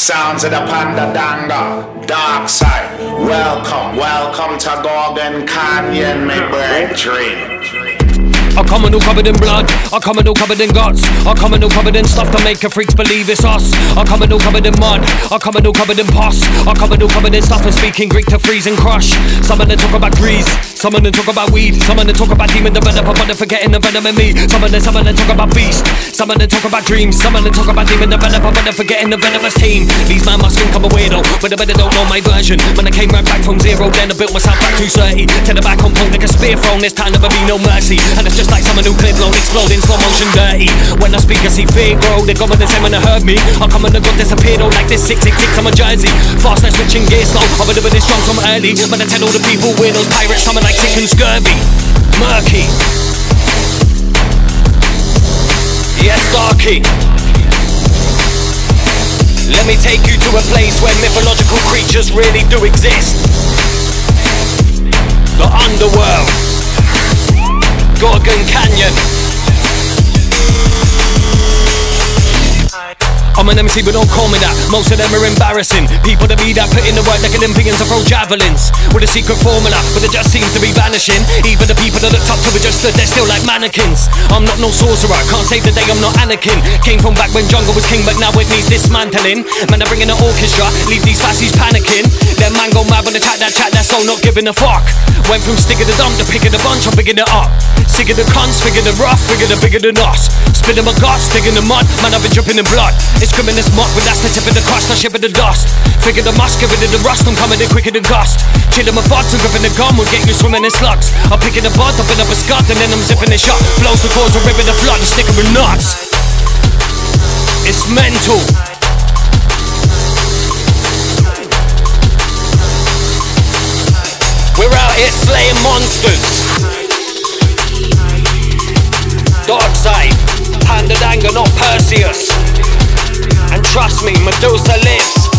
Sounds of the Panda Danga, Darkside. Welcome to Gorgon Canyon, my brethren. I come and all covered in blood, I come and all covered in guts, I come and all covered in stuff to make a freaks believe it's us. I come and all covered in mud, I come and all covered in pus, I come and all covered in stuff and speaking Greek to freeze and crush. Some of them talk about grease, some of them talk about weed, some of them talk about demon developer but they're forgetting the venom in me. Some of them talk about beast, some of them talk about dreams, some of them talk about demon developer but they're forgetting the venomous team. These man must think I'm a weirdo, but I better don't know my version. When I came right back from zero, then I built myself back to 30. To the back on point like a spear thrown, this time never be no mercy. And it's just like some nuclear blown, exploding, slow motion dirty. When I speak I see fear grow, they go with the same when they heard me. I come and the god disappeared, oh like this 666, I'm a jersey. Fast like switching gears slow, I'm a little bit strong from early. But I tell all the people we're those pirates, some are like sick and scurvy. Murky. Yes, Darky. Let me take you to a place where mythological creatures really do exist. The underworld. Gorgon Canyon. I'm an MC but don't call me that, most of them are embarrassing. People that be that put in the work like Olympians and throw javelins with a secret formula, but it just seems to be vanishing. Even the people that looked up to it just stood there still like mannequins. I'm not no sorcerer, can't save the day, I'm not Anakin. Came from back when jungle was king but now it needs dismantling. Man I bring in the orchestra, leave these fassies panicking. Then man go mad when they chat that so not giving a fuck. Went from stick of the dump to pick of the bunch, I'm picking it up. Sick of the cunts, bigger the rough, bigger the us. Spitting my guts, digging the mud, man I've been dripping in blood. It's criminal muck, but that's the tip of the crust, I ship of the dust. Figure the musk, give it the rust, I'm coming in quicker than gust. Chilling my thoughts and gripping the gun will get you swimming in slugs. I'm picking the bud, up a scud, and then I'm zipping it shut. Flows the cause, a river the flood, and sticking with nuts. It's mental. We're out here slaying monsters. Darkside, Panda Danga, not Perseus. And trust me, Medusa lives.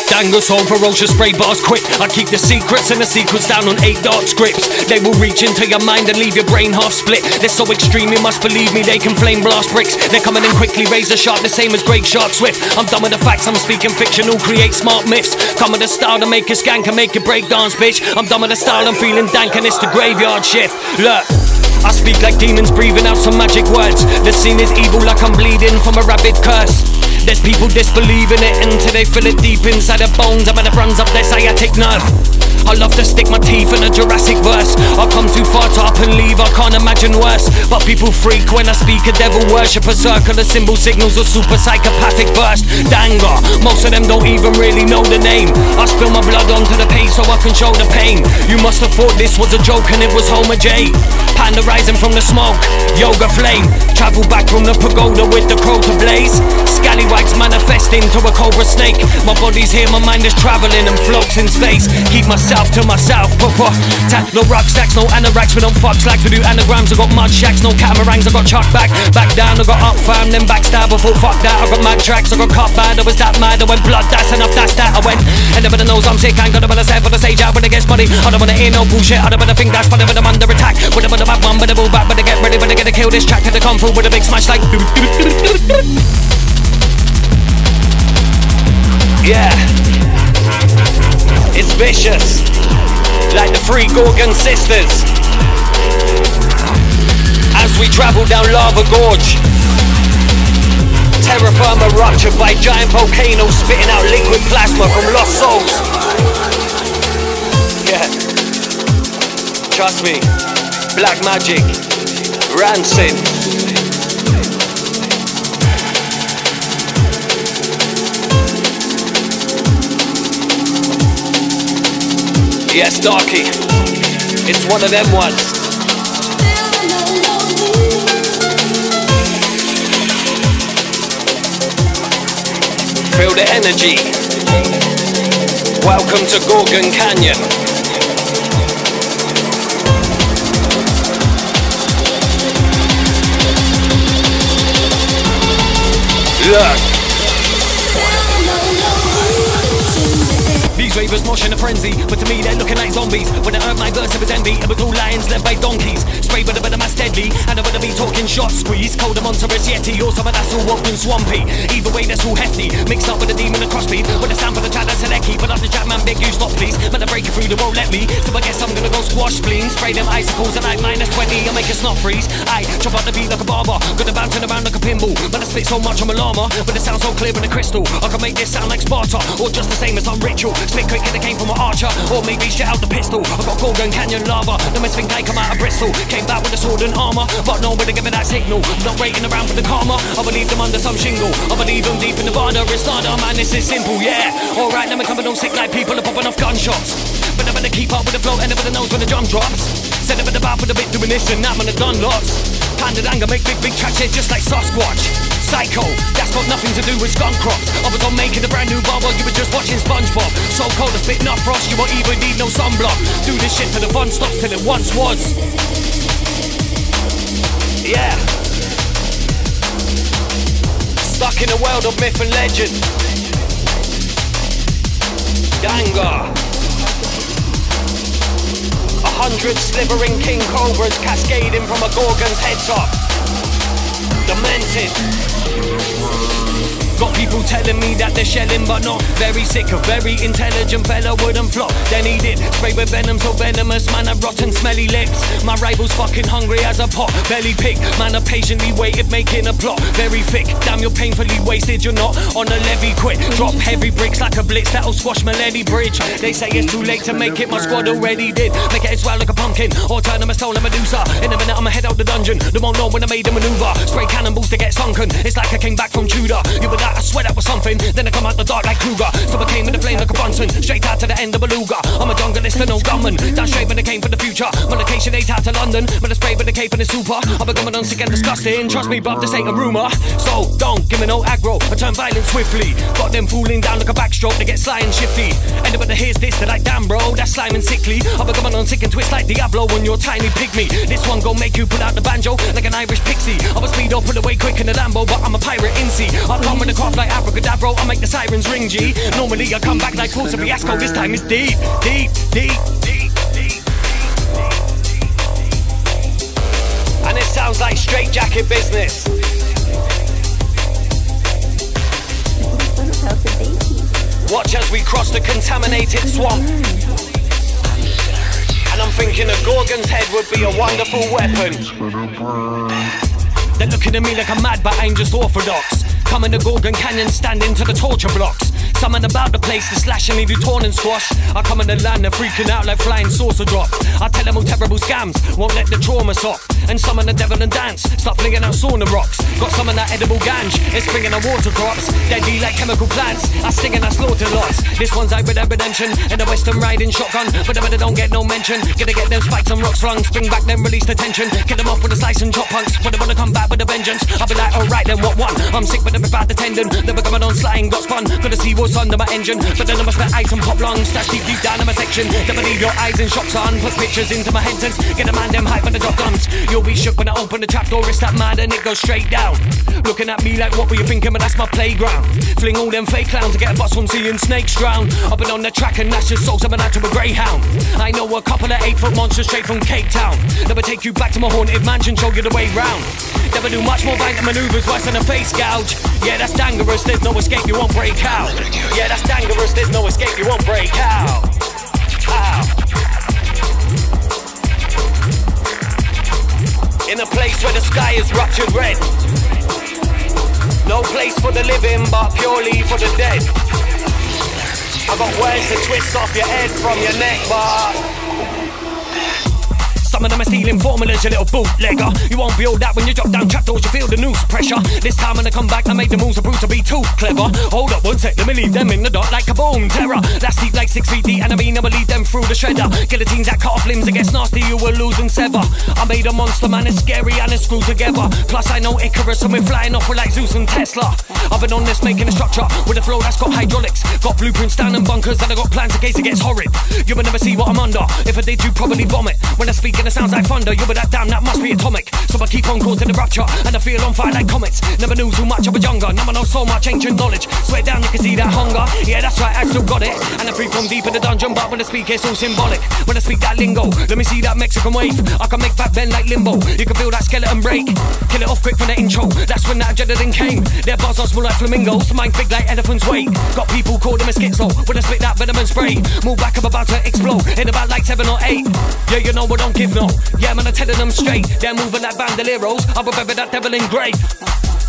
Danga's home, ferocious spray bars quick. I keep the secrets and the sequels down on 8 dark scripts. They will reach into your mind and leave your brain half split. They're so extreme, you must believe me, they can flame blast bricks. They're coming in quickly, razor sharp, the same as Great Shark Swift. I'm done with the facts, I'm speaking fictional, create smart myths. Come with the style to make a skank and make you break dance, bitch. I'm done with the style, I'm feeling dank and it's the graveyard shift. Look, I speak like demons breathing out some magic words. The scene is evil like I'm bleeding from a rabid curse. There's people disbelieving it until they feel it deep inside their bones. I'm gonna runs up their sciatic nerve. I love to stick my teeth in a Jurassic verse. I come too far to up and leave, I can't imagine worse. But people freak when I speak, a devil worship, a circle of symbol signals, a super psychopathic burst. Danga, most of them don't even really know the name. I spill my blood onto the page so I can show the pain. You must have thought this was a joke and it was Homer J. Panda rising from the smoke, yoga flame. Travel back from the pagoda with the crow to blaze. Scallywags manifesting to a cobra snake. My body's here, my mind is traveling and floats in space. Keep myself to myself, tap no rucksacks, no anoraks, we don't fuck slacks, we do anagrams. I got mud shacks, no catamarans, I got chucked back down, I got up fam, then backstab, before fuck that, I got mad tracks, I got cut bad, I was that mad, I went blood, that's enough, that's that, I went, and everybody knows I'm sick, I ain't got nobody say for the stage out when it gets buddy, I don't wanna hear no bullshit, I don't wanna think that's funny, but I'm under attack, with a bad one, but I move back, but I get ready, but I get to kill this track, till they come through with a big smash like, yeah, it's vicious. Like the 3 Gorgon sisters. As we travel down Lava Gorge, terra firma ruptured by giant volcanoes spitting out liquid plasma from lost souls. Yeah, trust me, black magic, rancid. Yes, Darky, it's one of them ones. Feel the energy. Welcome to Gorgon Canyon. Look. These ravers mosh in a frenzy, but to me they're looking like zombies. When I heard my verse it was envy, it was all lions led by donkeys. Spray with a bit of my deadly, and I would be talking shot squeeze. Cold a monstrous yeti, or some of that's all woke and swampy. Either way that's all hefty, mixed up with a demon across me. With a sound for the chat that's select, but up the chat man beg you stop please. But I break it through, they won't let me, so I guess I'm gonna go squash spleen. Spray them icicles at like -20, I make a snot freeze. I chop out the beat like a barber, got a bouncing around like a pinball. But I spit so much I'm a llama, but it sounds so clear in a crystal. I can make this sound like Sparta, or just the same as some ritual. Spit quick and it came from an archer, or maybe shit out the pistol. I got Gorgon Canyon lava, the most think I come out of Bristol. Came back with a sword and armor, but nobody give me that signal. Not waiting around for the karma, I believe them under some shingle. I believe them deep in the Nirvana, it's not man, this is simple, yeah. Alright, now we're coming on sick like people are popping off gunshots. But I'm gonna keep up with the flow and never knows when the drum drops. Said I'm in the bar for the bit doing this and that, man, I've done lots. Panda Danga make big tracks here just like Sasquatch. Psycho, that's got nothing to do with skunk crops. I was on making a brand new bar while you were just watching SpongeBob. So cold I spit nut frost, you won't even need no sunblock. Do this shit till the fun stops till it once was. Yeah. Stuck in a world of myth and legend. Danga. 100 slithering king cobras cascading from a Gorgon's head top. Demented. Got people telling me that they're shelling, but not very sick. A very intelligent fella wouldn't flop. Then he did. Spray with venom so venomous, man, I rotten smelly lips. My rival's fucking hungry as a pot belly pig. Man, I patiently waited making a plot. Very thick, damn you're painfully wasted. You're not on a levy, quit. Drop heavy bricks like a blitz that'll squash my levy bridge. They say it's too late to make it, my squad already did. Make it swell like a pumpkin, or turn them a stone like Medusa. In a minute I'ma head out the dungeon, they won't know when I made a maneuver. Spray cannonballs to get sunken, it's like I came back from Tudor. You would like, I swear that was something, then I come out the dark like Kruger. So I came with a flame like a Bunsen, straight out to the end of Beluga. I'm a junglist and no gunman, down straight when I came for the future. My location 8 out to London, but I sprayed with the cape and the super. I'm becoming unsick and disgusting, trust me bruv, this ain't a rumour. So don't give me no aggro, I turn violent swiftly. Got them fooling down like a backstroke, they get sly and shifty. Anybody hears this, they're like damn bro, that's slime and sickly. I'm becoming on sick and twist like Diablo when you're tiny pygmy. This one gon' make you pull out the banjo like an Irish pixie. I'm a speedo, pull away quick in the Lambo, but I'm a pirate in sea. I come with a craft like abracadabra, I make the sirens ring G. Normally I come back like Pulse of Fiasco, this time it's deep. And it sounds like straight jacket business. Watch as we cross the contaminated swamp. And I'm thinking a Gorgon's head would be a wonderful weapon. They're looking at me like I'm mad, but I'm just orthodox. Come in the Gorgon Canyon, standing to the torture blocks. Someone about the place to slash and leave you torn and squash. I come in the land, they're freaking out like flying saucer drops. I tell them all terrible scams, won't let the trauma stop. And summon the devil and dance, start flinging out sauna rocks. Got some of that edible ganj, it's bringing out water crops. Deadly like chemical plants, I sting and I slaughter lots. This one's like Red Dead Redemption, and a western riding shotgun. But I don't get no mention, gonna get them spikes and rocks flung. Spring back then release the tension, kill them off with a slice and chop punks. When they wanna come back with a vengeance, I'll be like alright then what one? I'm sick with them about the tendon, never coming on sliding, got spun. Gotta see what's under my engine, but then I must let ice and pop lungs. Stash deep down in my section, never leave your eyes in shops on. Put pictures into my head sense, get a man them hype when the drop guns. You'll be shook when I open the trapdoor, it's that mad and it goes straight down. Looking at me like what were you thinking, but that's my playground. Fling all them fake clowns to get a bus from seeing snakes drown. I've been on the track and that's just souls, I've been out to a greyhound. I know a couple of 8-foot monsters straight from Cape Town. Never take you back to my haunted mansion, show you the way round. Never do much more violent maneuvers, worse than a face gouge. Yeah, that's dangerous, there's no escape, you won't break out. Yeah, that's dangerous, there's no escape, you won't break out. Ow. In a place where the sky is ruptured red. No place for the living, but purely for the dead. I got words to twist off your head from your neck, but some of them are stealing formulas, you little bootlegger. You won't feel that when you drop down trapdoors, you feel the noose pressure. This time when I come back, I made the moves, I proved to be too clever. Hold up one sec, let me leave them in the dark like a boom terror. That's deep like 6 feet deep, and I mean I'ma lead them through the shredder. Guillotines that cut off limbs, it gets nasty, you will lose and sever. I made a monster, man, it's scary and it's screwed together. Plus I know Icarus and we're flying off with like Zeus and Tesla. I've been on this making a structure with a flow that's got hydraulics. Got blueprints down and bunkers, and I got plans in case it gets horrid. You will never see what I'm under. If I did, you'd probably vomit. When I speak in a sounds like thunder, you but that damn, that must be atomic. So I keep on causing the rupture, and I feel on fire like comets. Never knew too much, I was younger, now I know so much ancient knowledge. Swear down, you can see that hunger. Yeah, that's right, I still got it. And I free from deep in the dungeon, but when I speak, it's all symbolic. When I speak that lingo, let me see that Mexican wave. I can make back bend like limbo. You can feel that skeleton break. Kill it off quick from the intro. That's when that adrenaline came. Their bars are small like flamingos, mine big like elephant's weight. Got people call them a schizo. When I spit that venom and spray, move back, I'm about to explode. In about like 7 or 8. Yeah, you know I don't give no. Yeah, man, I'm telling them straight. They're moving like bandoleros. I'll remember that devil in grave.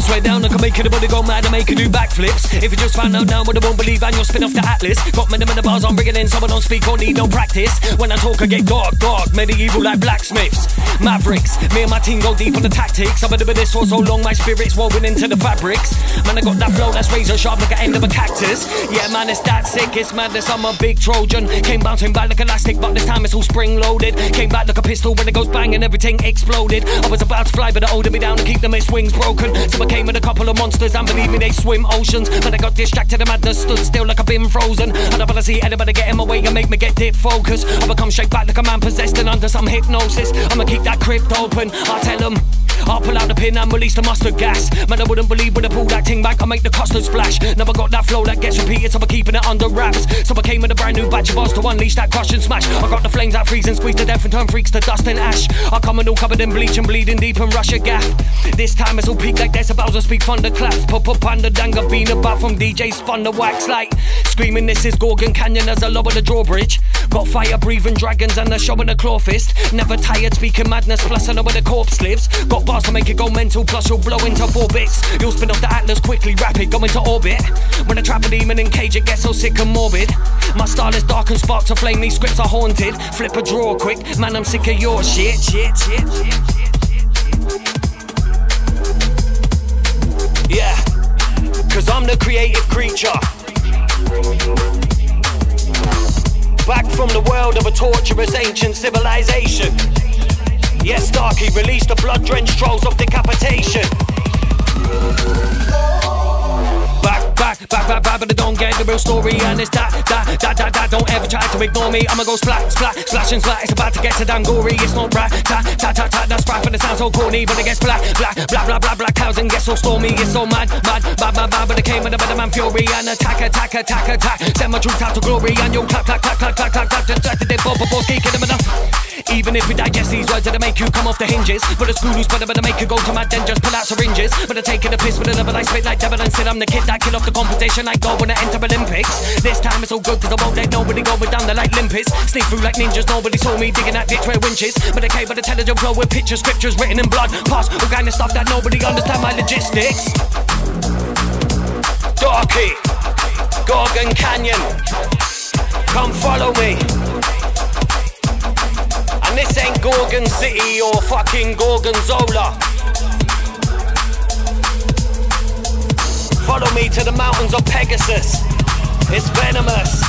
Swear down, I can make anybody go mad and make you do backflips. If you just found out now, but I won't believe, and you'll spin off the atlas. Got many of the bars I'm bringing in, so I don't speak or need no practice. When I talk, I get God, medieval like blacksmiths. Mavericks, me and my team go deep on the tactics. I've been doing this for so long, my spirit's woven into the fabrics. Man, I got that flow that's razor sharp like an end of a cactus. Yeah, man, it's that sick, it's madness, I'm a big Trojan. Came bouncing back like elastic, but this time it's all spring-loaded. Came back like a pistol when it goes bang and everything exploded. I was about to fly, but they holding me down to keep them its wings broken. So I came with a couple of monsters, and believe me, they swim oceans. But I got distracted, the madness stood still like I've been frozen. I don't wanna see anybody get in my way and make me get dip focused. I become shake back like a man possessed and under some hypnosis. I'ma keep that crypt open, I'll tell them. I'll pull out the pin and release the mustard gas. Man, I wouldn't believe when I pull that thing back, I make the custard splash. Never got that flow that gets repeated, so I'm keeping it under wraps. So I came with a brand new batch of bars to unleash that crush and smash. I got the flames that freeze and squeeze to death and turn freaks to dust and ash. I come and all covered in bleach and bleeding deep and rush a gaff. This time it's all peak like decibels and speak thunderclaps. Pop up Panda Danga, bean about from DJ spun the wax like screaming this is Gorgon Canyon as I lower the drawbridge. Got fire breathing dragons and a show in a claw fist. Never tired speaking madness, plus I know where the corpse lives. Got bars to make it go mental, plus you'll blow into 4 bits. You'll spin off the atlas quickly, rapid, go into orbit. When I trap a demon in cage, it gets so sick and morbid. My style is dark and sparks to flame, these scripts are haunted. Flip a draw quick, man, I'm sick of your shit. Yeah, cause I'm the creative creature. Back from the world of a torturous ancient civilization. Yes, Darky, release the blood-drenched trolls of decapitation. Back, but I don't get the real story. And it's that, don't ever try to ignore me. I'ma go splat, splash and splat. It's about to get to damn gory. It's not rat, that's right, but it sounds so corny. But it gets black clouds and gets so stormy. It's so mad, but it came with a better man fury. And attack. Send my troops out to glory. And you'll clap, just they bob before geeking them enough. Even if we digest these words, it'll make you come off the hinges. But the school who's better make you go to mad, then just pull out syringes. But I'm taking a piss with a level I spit like devil and sit. I'm the kid that kill off the competition like go when I enter Olympics. This time it's all good cause I won't let nobody go down the like limpets. Sneak through like ninjas, nobody saw me digging that ditch where winches. But they came with a intelligent flow with pictures, scriptures written in blood. Past all kind of stuff that nobody understand my logistics. Darky, Gorgon Canyon, come follow me. And this ain't Gorgon City or fucking Gorgonzola. Follow me to the mountains of Pegasus. It's venomous.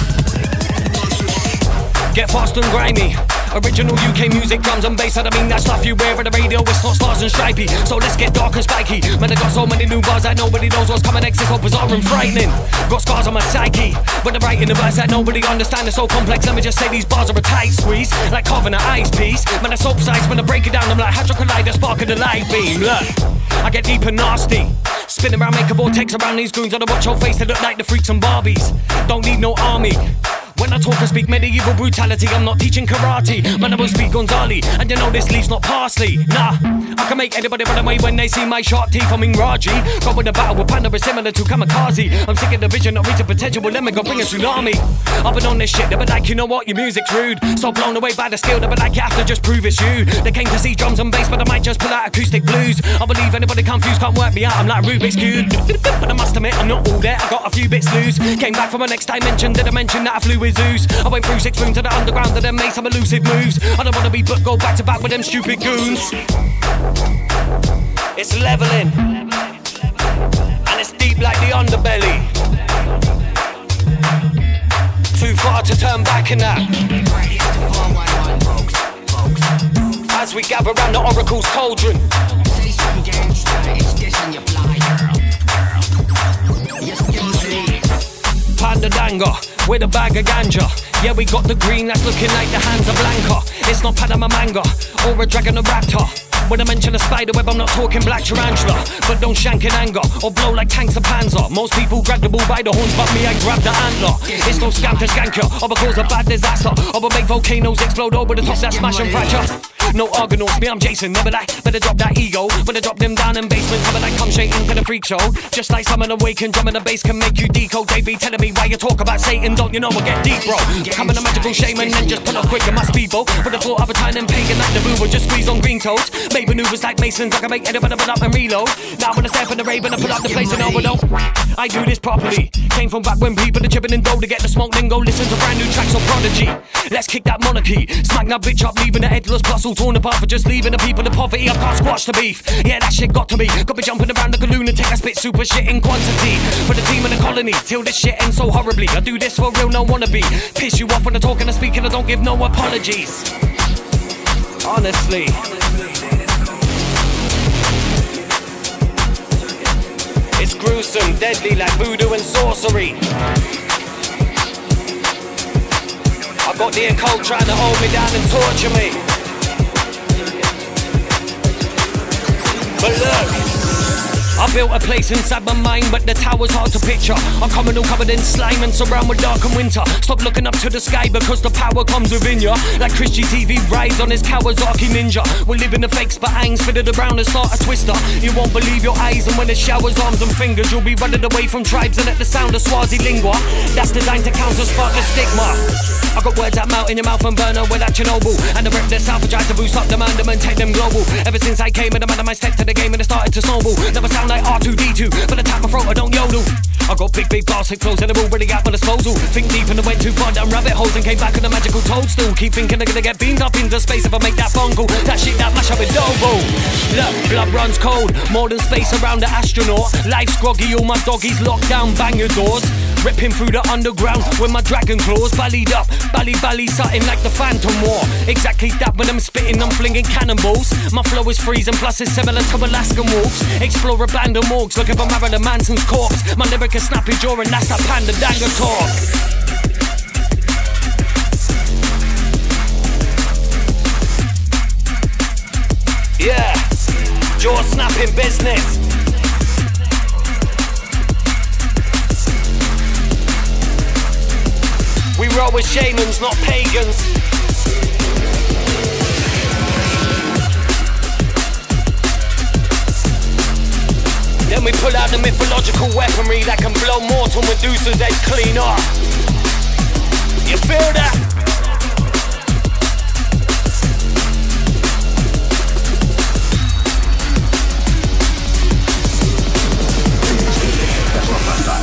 Get fast and grimy. Original UK music, drums and bass. I don't mean that stuff you wear on the radio. It's not stars and stripey. So let's get dark and spiky. Man, I got so many new bars that nobody knows what's coming next. It's so bizarre and frightening. Got scars on my psyche. When I'm writing the verse that nobody understands, it's so complex. Let me just say these bars are a tight squeeze, like carving an ice piece. Man, I soap size when I break it down. I'm like Hadron Collider, sparking the light beam. Look, I get deep and nasty. Spinning around, make a vortex around these goons on the watch your face. They look like the freaks and Barbies. Don't need no army. When I talk, I speak medieval brutality. I'm not teaching karate. Man, I will speak Gonzali. And you know this leaf's not parsley. Nah, I can make anybody run away when they see my sharp teeth. I'm in Raji. Go in a battle with Panda is similar to kamikaze. I'm sick of the vision, not reaching potential. Well, let me go bring a tsunami. I've been on this shit. They be like, you know what, your music's rude. So blown away by the skill. They be like, you have to just prove it's you. They came to see drums and bass, but I might just pull out acoustic blues. I believe anybody confused can't work me out. I'm like Rubik's Cube. But I must admit, I'm not all there. I got a few bits loose. Came back from a next dimension. Did I mention that I flew with Zeus? I went through 6 rooms to the underground and then made some elusive moves. I don't wanna be but go back to back with them stupid goons. It's leveling, and it's deep like the underbelly. Too far to turn back in that. As we gather round the oracle's cauldron. Say some gangsta, it's this in your fly, girl. Yes, you see. Panda Danga, with a bag of ganja. Yeah, we got the green that's looking like the hands of Blanca. It's not Panama manga, or a dragon or raptor. When I mention a spider web, I'm not talking black tarantula. But don't shank in anger, or blow like tanks of Panzer. Most people grab the bull by the horns, but me, I grab the antler. It's no scam to skank ya, or cause a bad disaster, or make volcanoes explode over the top that smash and fracture. No Argonauts, me I'm Jason, never lie. Better drop that ego, better drop them down in basements. Never like come straight into the freak show. Just like someone awakened, drum in the bass can make you decode. They be telling me why you talk about Satan, don't you know I get deep, bro. Becoming a magical shaman, then just pull up quick and my speedboat. With the thought of a time and pagan like the boo would just squeeze on green toes. Make maneuvers like masons, I can make anyone put up and reload. Now when I step in the rave and I pull up the place and overload. I do this properly. Came from back when people are chipping in dough to get the smoke, then go listen to brand new tracks on Prodigy. Let's kick that monarchy, smack that bitch up, leaving the headless plus all torn apart for just leaving the people in poverty. I can't squash the beef. Yeah, that shit got to me. Got me jumping around like a lunatic. I spit super shit in quantity for the team in the colony till this shit ends so horribly. I do this for real, no wannabe. Piss you off when I talk and I speak and I don't give no apologies. Honestly. It's gruesome, deadly like voodoo and sorcery. I got the occult trying to hold me down and torture me. But look, I built a place inside my mind, but the tower's hard to picture. I'm coming all covered in slime and surrounded with dark and winter. Stop looking up to the sky because the power comes within ya. Like Christy TV rides on his Kawasaki Ninja. We're living the fakes, but I ain't spitted around and start a twister. You won't believe your eyes, and when it showers arms and fingers, you'll be running away from tribes and at the sound of Swazi lingua. That's designed to counter spark the stigma. I got words that melt in your mouth and burn away like Chernobyl. And the rep the south, I tried to boost up the mandem and take them global. Ever since I came in, the man of my step to the game and it started to snowball. Never sound like R2D2, but I tap my throat, I don't yodel. I got big blasting flows and they're already at my disposal. Think deep and I went too far down rabbit holes and came back on a magical toadstool. Keep thinking they're gonna get beamed up into space if I make that phone call. That shit that mash up with Dobo. Look, blood runs cold, more than space around the astronaut. Life's groggy, all my doggies locked down, bang your doors. Ripping through the underground with my dragon claws. Ballied up, bally, something like the Phantom War. Exactly that when I'm spitting, I'm flinging cannonballs. My flow is freezing, plus it's similar to Alaskan wolves. Explore abandoned morgues, looking for Marilyn Manson's corpse. My lyric is snappy jaw and that's that Panda Danga talk. Yeah, jaw snapping business. We roll with shamans, not pagans. Then we pull out the mythological weaponry that can blow mortal Medusa's head clean off. You feel that?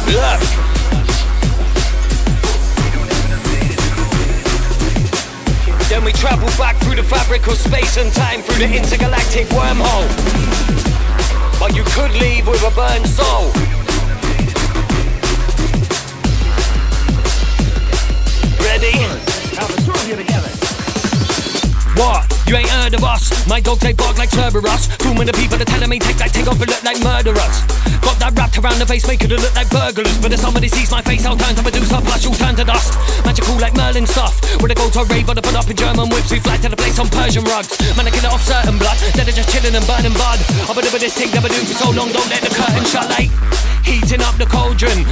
Look. Then we travel back through the fabric of space and time, through the intergalactic wormhole. But you could leave with a burned soul. Ready? Now the two of you together. What? You ain't heard of us? My dogs, they bark like Cerberus. Too many people are telling me take off and look like murderers. Got that wrapped around the face, making it look like burglars. But if somebody sees my face, I'll turn to Medusa, plus you'll turn to dust. Magical like Merlin stuff. When I go to a rave, I put up in German whips. We fly to the place on Persian rugs. Man, I kill it off certain blood. Then they're just chilling and burning bud. I've been doing this thing that I've been doing for so long. Don't let the curtain shut like heating up the cauldron.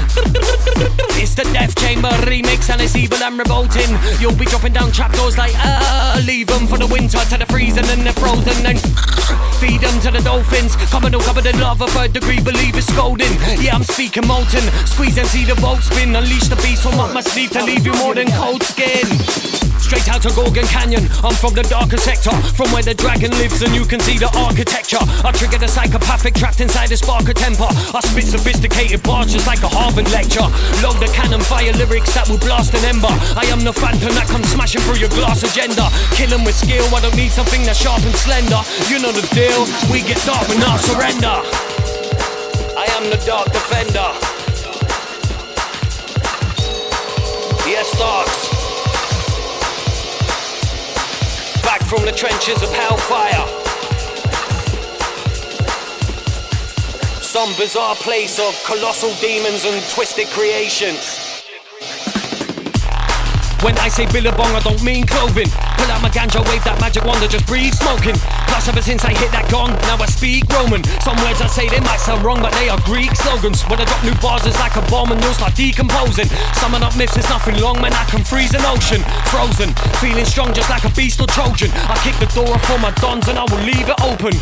It's the Death Chamber remix and it's evil and revolting. You'll be dropping down trapdoors like leave them for the winter to the freezing and they're frozen. Then feed them to the dolphins. Coming all covered in lava, third degree, believe it's scolding. Yeah, I'm speaking molten. Squeeze and see the boat spin. Unleash the beast from up my sleeve to leave you more than cold skin. Straight out of Gorgon Canyon, I'm from the darker sector, from where the dragon lives and you can see the architecture. I trigger the psychopathic trapped inside a spark of temper. I spit sophisticated bars just like a Harvard lecture. Load the cannon, fire lyrics that will blast an ember. I am the phantom that comes smashing through your glass agenda. Kill 'em with skill, I don't need something that's sharp and slender. You know the deal, we get dark but not surrender. I am the dark defender. Yes, Darks. Back from the trenches of hellfire. Some bizarre place of colossal demons and twisted creations. When I say billabong, I don't mean clothing. Pull out my ganja, wave that magic wand, just breathe smoking. Plus ever since I hit that gong, now I speak Roman. Some words I say they might sound wrong, but they are Greek slogans. When I drop new bars, it's like a bomb and you'll start decomposing. Summon up myths, it's nothing long, man, I can freeze an ocean. Frozen, feeling strong just like a beast or Trojan. I kick the door off for my dons and I will leave it open.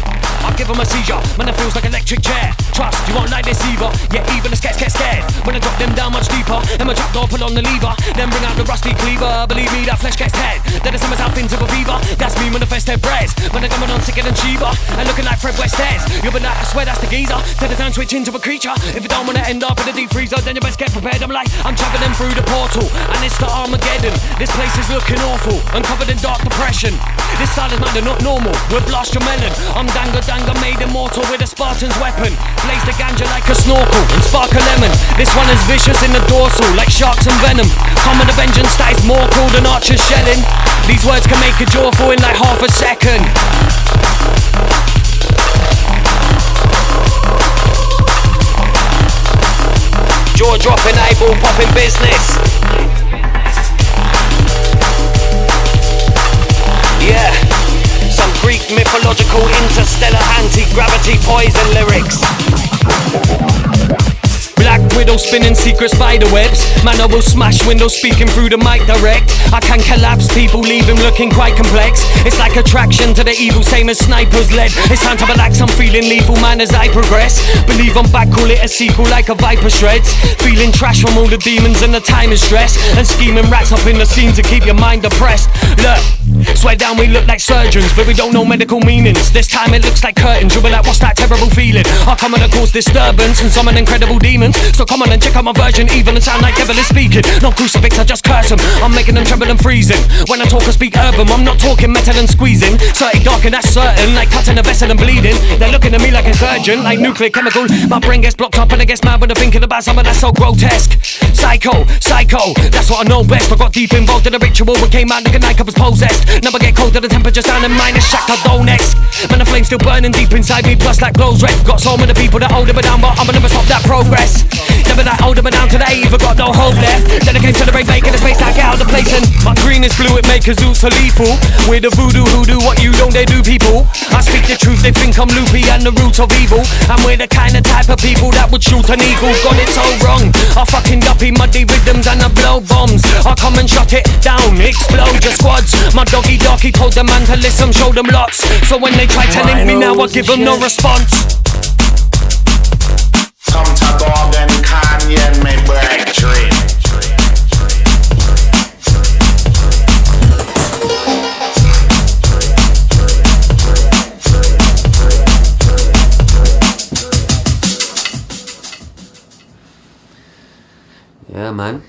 I'll give them a seizure, man, it feels like electric chair. Trust, you won't like this either, yeah, even the skets get scared. When I drop them down much deeper, and my trap door pull on the lever, then bring out the rusty cleaver. Believe me, that flesh gets teared. Then the summer's out into a fever, that's me manifested breads. When they're coming on sicker than Sheba, and looking like Fred West Stairs. You'll be like, I swear that's the geezer. Till the time switch into a creature. If you don't wanna end up in a deep freezer, then you best get prepared. I'm like, I'm travelling through the portal, and it's the Armageddon. This place is looking awful, and covered in dark depression. This style is kinda not normal, we'll blast your melon. I'm Danga Danga, made immortal with a Spartan's weapon. Blaze the ganja like a snorkel, and spark a lemon. This one is vicious in the dorsal, like sharks and venom. Come with a vengeance that is more cruel than archers shelling. These words can make a jaw fall in like half a second. Jaw dropping, eyeball popping business. Yeah, some Greek mythological interstellar anti-gravity poison lyrics. Black widow spinning secret spider webs. Man, I will smash windows speaking through the mic direct. I can collapse people, leave him looking quite complex. It's like attraction to the evil, same as snipers led. It's time to relax, I'm feeling lethal, man, as I progress. Believe I'm back, call it a sequel like a viper shreds. Feeling trash from all the demons and the time is stress. And scheming rats up in the scene to keep your mind depressed. Look, swear down we look like surgeons, but we don't know medical meanings. This time it looks like curtains, you'll be like, what's that terrible feeling? I come and cause disturbance and summon incredible demons. So come on and check out my version, evil and sound like devil is speaking. No crucifix, I just curse them, I'm making them tremble and freezing. When I talk I speak urban, I'm not talking metal and squeezing. Certain dark and that's certain, like cutting a vessel and bleeding. They're looking at me like it's urgent, like nuclear chemical. My brain gets blocked up and I get mad when I'm thinking about something that's so grotesque. Psycho, psycho, that's what I know best. I got deep involved in a ritual, we came out looking like I was possessed. Never get cold to the temperature's down and minus Shakhtar Donetsk. Man, the flame's still burning deep inside me, plus that glows red. Got so many people that hold me down, but I'ma never stop that progress. Never like older, but down to the eve, I got no hope left. Then I came to the break, making the space I get out of the place. And my green is blue, it make a zoo so lethal. With the voodoo hoodoo, what you don't they do, people. I speak the truth, they think I'm loopy and the root of evil. And we're the kind of type of people that would shoot an eagle. Got it so wrong, I fucking duppy, muddy rhythms and I blow bombs. I come and shut it down, explode your squads. My doggy darky told the man to listen, show them lots. So when they try to link me now, I give them no response. Come to Gorgon, Canyon, me breakthrough. Yeah, man.